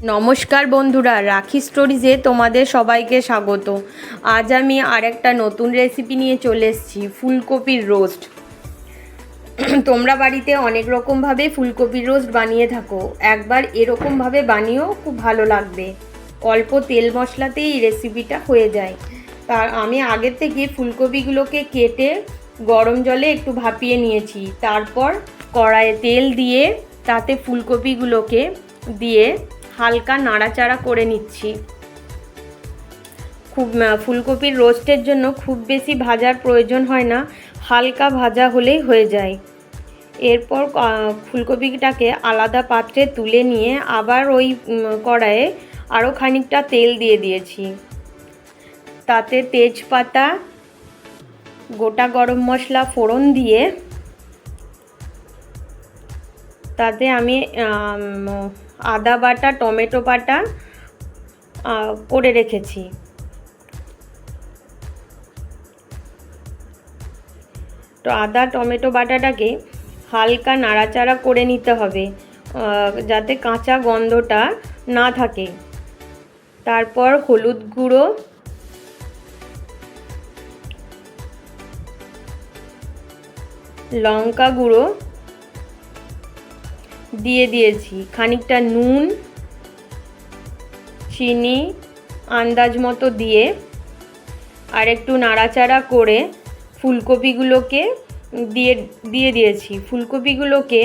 নমস্কার বন্ধুরা, রাখি স্টোরিজে তোমাদের সবাইকে স্বাগত। আজ আমি আরেকটা নতুন রেসিপি নিয়ে চলে এসেছি, ফুলকপির রোস্ট। তোমরা বাড়িতে অনেক রকমভাবে ফুলকপির রোস্ট বানিয়ে থাকো, একবার এরকমভাবে বানিয়েও খুব ভালো লাগবে। অল্প তেল মশলাতেই এই রেসিপিটা হয়ে যায়। তার আমি আগের থেকে ফুলকপিগুলোকে কেটে গরম জলে একটু ভাপিয়ে নিয়েছি। তারপর কড়াইয়ে তেল দিয়ে তাতে ফুলকপিগুলোকে দিয়ে হালকা নাড়াচাড়া করে নিচ্ছি। ফুলকপির রোস্টের জন্য খুব বেশি ভাজার প্রয়োজন হয় না, হালকা ভাজা হলেই হয়ে যায়। এরপর ফুলকপিটাকে আলাদা পাত্রে তুলে নিয়ে আবার ওই কড়াইয়ে আরও খানিকটা তেল দিয়ে দিয়েছি। তাতে তেজপাতা, গোটা গরম মশলা ফোড়ন দিয়ে তাতে আমি আদা বাটা, টমেটো বাটা করে রেখেছি। তো আদা টমেটো বাটাটাকে হালকা নাড়াচাড়া করে নিতে হবে, যাতে কাঁচা গন্ধটা না থাকে। তারপর হলুদ গুঁড়ো, লঙ্কা গুঁড়ো দিয়ে দিয়েছি, খানিকটা নুন, চিনি আন্দাজ মতো দিয়ে আর একটু নাড়াচাড়া করে ফুলকপিগুলোকে দিয়ে দিয়েছি। ফুলকপিগুলোকে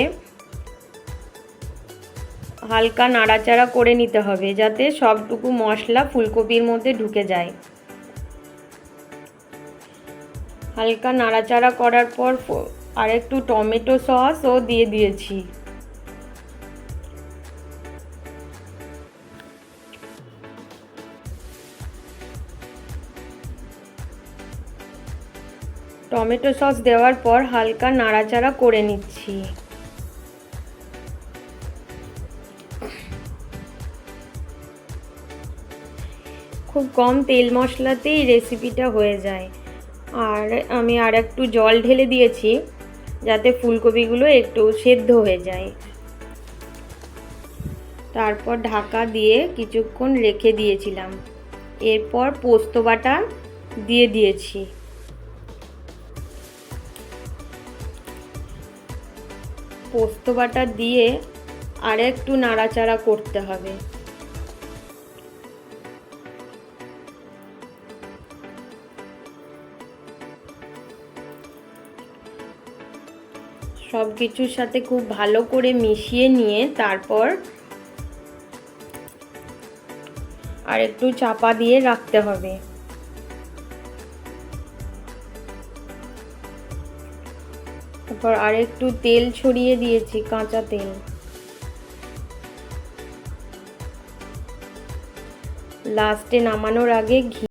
হালকা নাড়াচাড়া করে নিতে হবে, যাতে সবটুকু মশলা ফুলকপির মধ্যে ঢুকে যায়। হালকা নাড়াচাড়া করার পর আর একটু টমেটো সসও দিয়ে দিয়েছি। টমেটো সস দেওয়ার পর হালকা নাড়াচাড়া করে নিচ্ছি। খুব কম তেল মশলাতেই রেসিপিটা হয়ে যায়। আর আমি আর একটু জল ঢেলে দিয়েছি, যাতে ফুলকপিগুলো একটু সেদ্ধ হয়ে যায়। তারপর ঢাকা দিয়ে কিছুক্ষণ রেখে দিয়েছিলাম। এরপর পোস্ত বাটা দিয়ে দিয়েছি। পোস্ত বাটা দিয়ে আর একটু নাড়াচাড়া করতে হবে। সব কিছুর সাথে খুব ভালো করে মিশিয়ে নিয়ে তারপর আর একটু চাপা দিয়ে রাখতে হবে। তারপর আর একটু তেল ছড়িয়ে দিয়েছি, কাঁচা তেল। লাস্টে নামানোর আগে ঘি